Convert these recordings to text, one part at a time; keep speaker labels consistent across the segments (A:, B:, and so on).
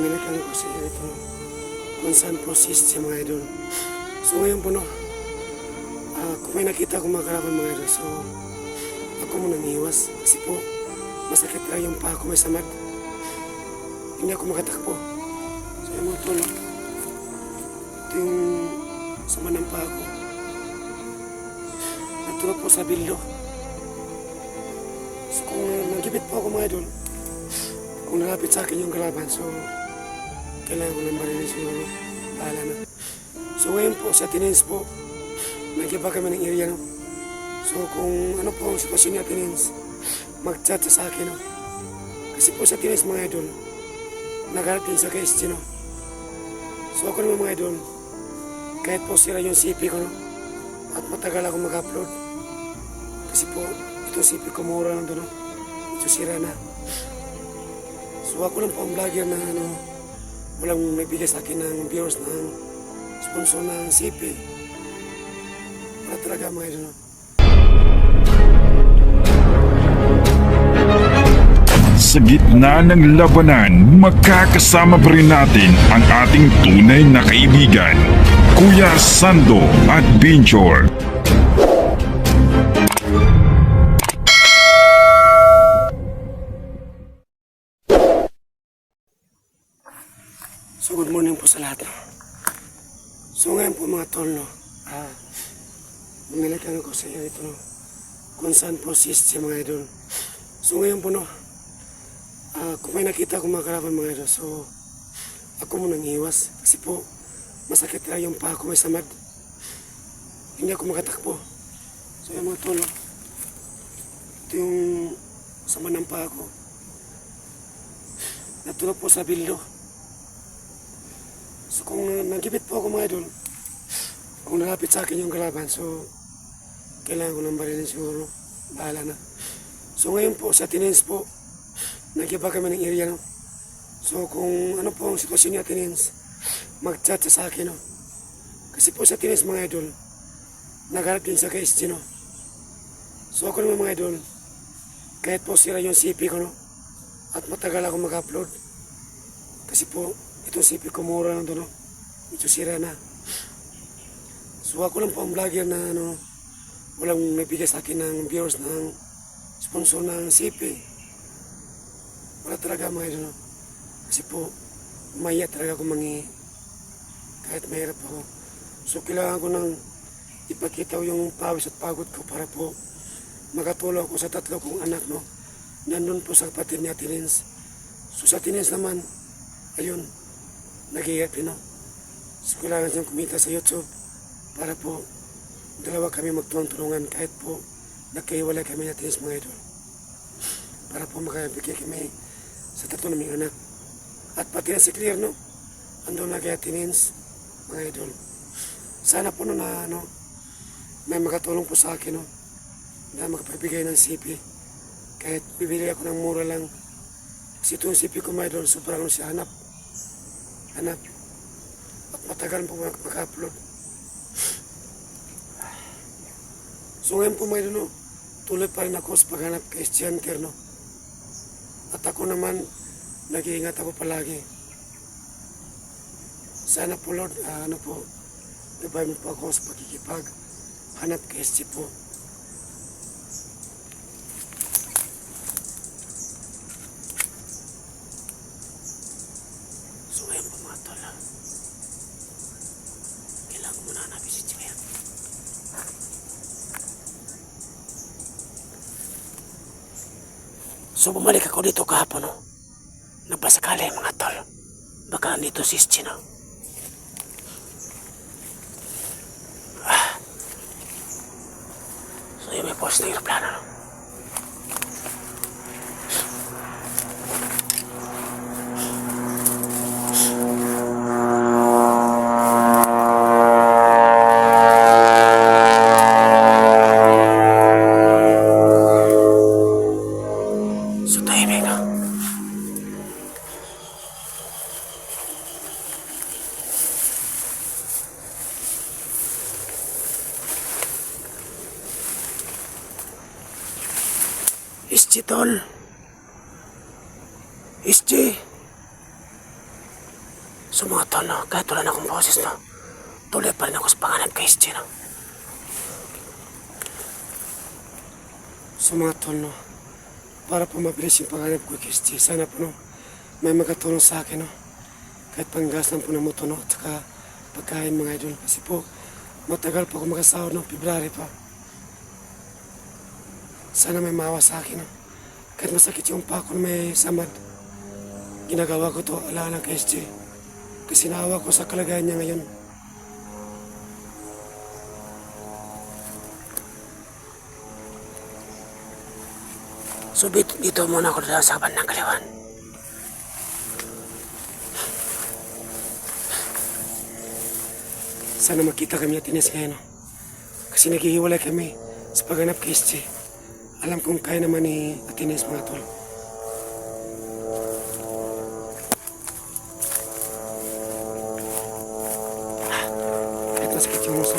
A: Minagano ko sa iyo ito kung saan po sis mga idol. So ngayon po no, kung may nakita akong mga kalaban mga idol, so ako muna nangiwas kasi po masakit lang yung paa ko, may samad. Hindi ako makatakbo. So yung mga to no, ito yung sama ng paa ko. Natulog po sa bildo. So kung nagibit po ako mga idol, kung nalapit sa akin yung kalaban, so kailangan ko ng barili siguro. Bahala na. So ngayon po sa Tinins po, nag-iba kami ng area no. So kung ano po ang sitwasyon niya Tinins, mag-chat sa akin no. Kasi po sa Tinins mga idol, nagharap din sa KSG no. So ako naman mga idol, kahit po sira yung CP ko no, at matagal ako mag-upload. Kasi po, itong CP ko mura lang doon no. Ito sira na. So ako lang po ang vlogger na ano, walang nagbigay sa akin ng viewers ng sponsor ng CP. Wala talaga mga idol.
B: Sa gitna ng labanan, magkakasama pa rin natin ang ating tunay na kaibigan, Kuya Sando at Binjor.
A: So good morning po sa lahat. So ngayon po mga tol no, minagano ko sa iyo ito no, kung saan po sis mga idol. So ngayon po no, kung may nakita akong mga kalaban mga idol, so ako muna nangiwas kasi po masakit lang yung paa ko, may samad. Hindi ako makatakbo. So yung mga tol no, ito yung sama ng paa ko. Natulog po sa bildo. So kung nagibit po ako mga idol, kung nalapit sa akin yung kalaban, so kailangan ko ng barilin siguro. Bahala na. So ngayon po sa Tinins po, nag-iba kami ng area no. So kung ano po ang sitwasyon niya Tinins, mag-chat sa akin no. Kasi po sa Tinins mga idol, nagharap din sa KSG no. So ako naman mga idol, kahit po sira yung CP ko no, at matagal ako mag-upload. Kasi po, itong CP ko mura lang doon no. Ito sira na. So ako lang po ang vlogger na ano, walang nagbigay sa akin ng viewers ng sponsor ng CP. Wala talaga mga idol no. Kasi po, maya talaga ako mangi kahit mahirap ako. So kailangan ko nang ipakita yung pawis at pagod ko para po makatulong ako sa tatlo kong anak no. Nandun po sa kapatid niya Tinins. So sa Tinins naman, ayun, nag-iip no. So kailangan siyang kumita sa YouTube para po dalawa kami magtulungan kahit po nagkahiwalay kami na Tinins mga idol. Para po makabigay kami sa tatlo naming anak. At pati na si Clear no, andun na kaya Tinins mga idol. Sana po no na ano, may makatulong po sa akin no, na makapabigay ng CP. Kahit bibili ako ng mura lang. Kasi itong CP ko mga idol, sobrang siya hanap. At matagal po maka-upload. So ngayon po mga idol no, tuloy pa rin ako sa paghanap kay Hunter no. At ako naman, nag-iingat ako palagi. Sana po Lord, ano po, gabayan mo po ako sa pagkikipag hanap kay SG po. So ngayon po mga tol, kailangan ko muna hanapin si Chimaya. So bumalik ako dito kahapon no. Nagpasakali mga tol. Baka nandito si Chino. So yung may post na aeroplano no. SG tol. SG. So mga tol, no, kahit wala na akong boses, no, tuloy pa rin ako sa panganap kay SG, no. So mga tol, no, para po mabilis yung panganap ko kay SG, sana po, no, may makatulong sa akin, no, kahit panggas lang po ng moto, no, at saka pagkain mga idol, kasi po matagal po ako makasahod, no, February pa. Sana may maawa sa akin, no, kahit masakit yung pako na may samad, ginagawa ko to alaala kay SG. Kasi naawa ko sa kalagayan niya ngayon. So dito muna ako dala sa bandang kaliwan. Sana makita kami at Ines ngayon. Kasi naghihiwalay kami sa paghanap kay SG. Alam kong kaya naman ni Ines mga tol. Sakit yung muso.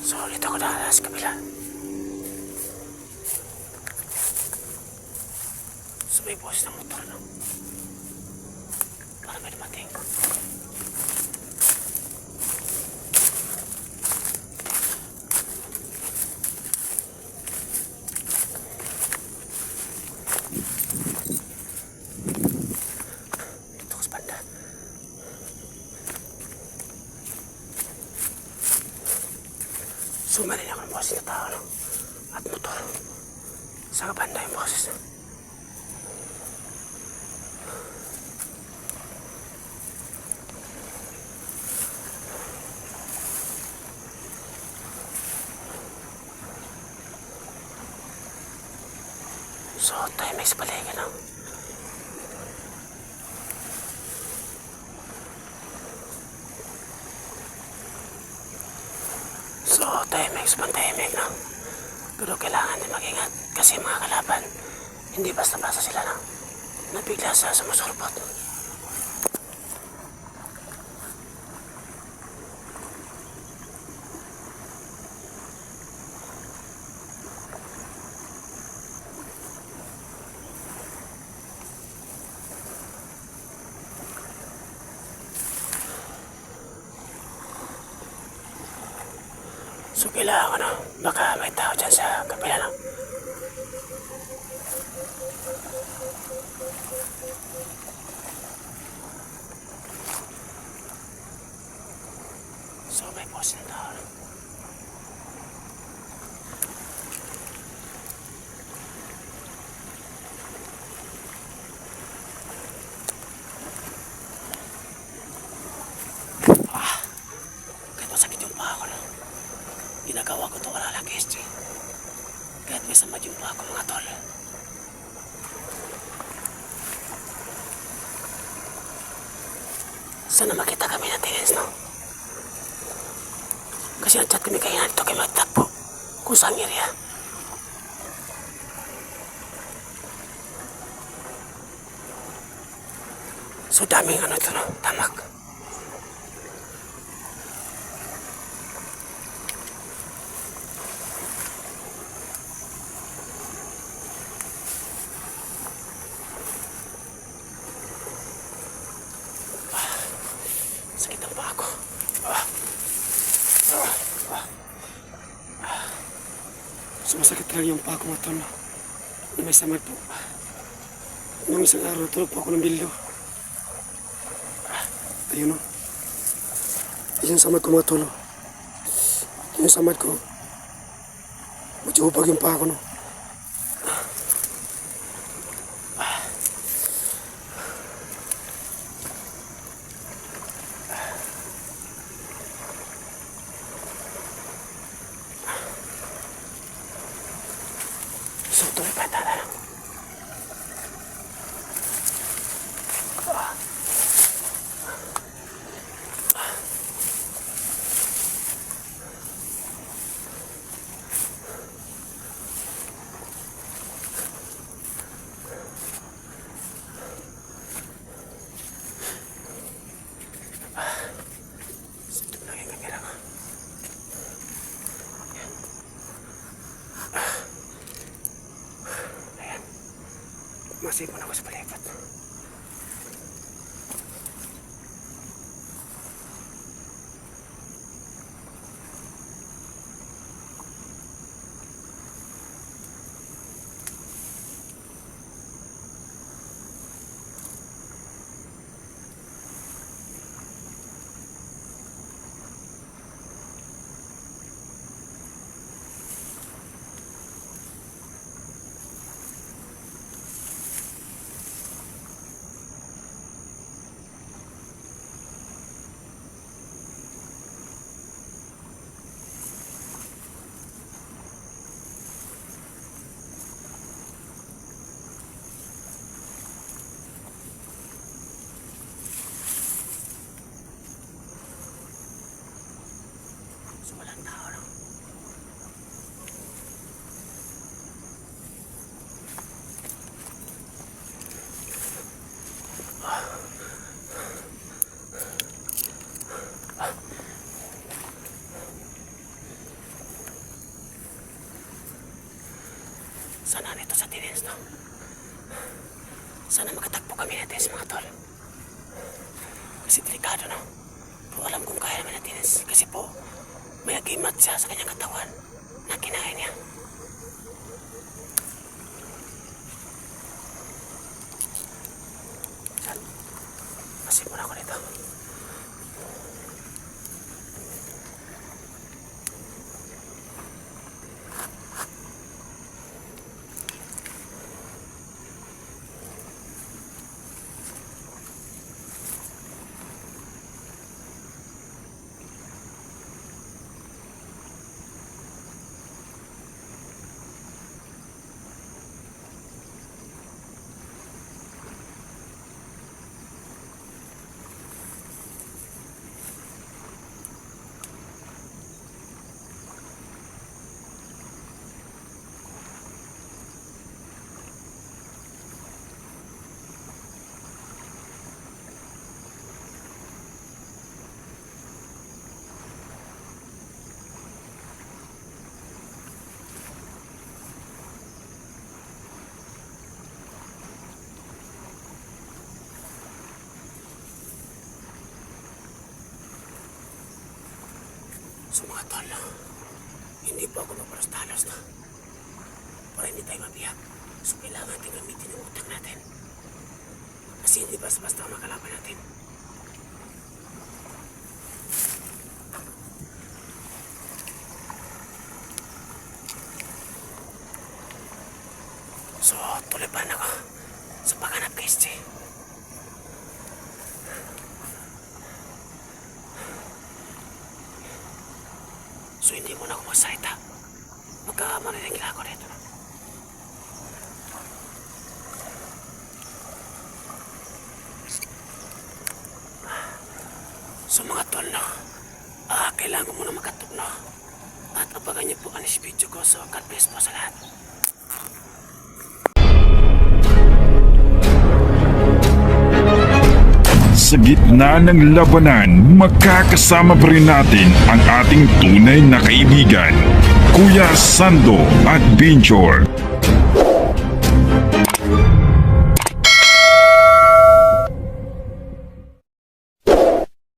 A: So, ulit ako na sa kabila. So, may boses ng motor, no? Para may dumating. Dito ko sa banda. So, marinig ako ng boses na tao, no? At motor. Sa banda yung boses, no? So, tayo may sa paligid, no? So, tahimik sa pantahimik, no? Pero kailangan din mag-ingat kasi mga kalaban, hindi basta-basta sila, no? Nabigla sa sumusulpot. So, kailangan ko, no? Baka may tao dyan sa kapila, no? So, may boss na tao, no? Kahit masakit yung paa ko, no? Ginagawa ko ito wala lang kay SG. Kahit may samad yung paa ko, mga tol. Sana makita kami ng Ines, no? Kasi nag-chat kami kayo na dito kayo magtagpo kung saan area. So daming ano ito, no? Tamak. Sakit ang paa ko. Sumasakit talaga yung paa ko, mga tol. Na may samad po. Nung isang araw, tulog po ako ng bildo. Ayun, no? Ayun yung samad ko, mga tol. Ayun yung samad ko. Medyo upag yung paa ko, no? So, tuloy pa tala, no? Masipon ako sa palipat. So walang tao, no? Sana nito sa Tinens, no? Sana makatagpo kami natin sa mga tol. Kasi delikado, no? Pero alam kong kaya naman natin kasi po may agimat siya sa kanyang katawan na kinain niya. Saan? Masipon ako nito. So mga tol, hindi po ako maparos-talos na para hindi tayo mabiyak. So kailangan natin gamitin yung utak natin. Kasi hindi basta-basta makalaban natin. So tuloy pa na ako sa paghanap kay SJ. So hindi mo na ako magsalita. Magkamarinig ako dito. So mga tol, no? Kailangan ko muna makatog, no? At abangan niyo po ang video ko. So God bless po sa lahat.
B: Sa gitna ng labanan, magkakasama pa rin natin ang ating tunay na kaibigan, Kuya Sando at Binchor.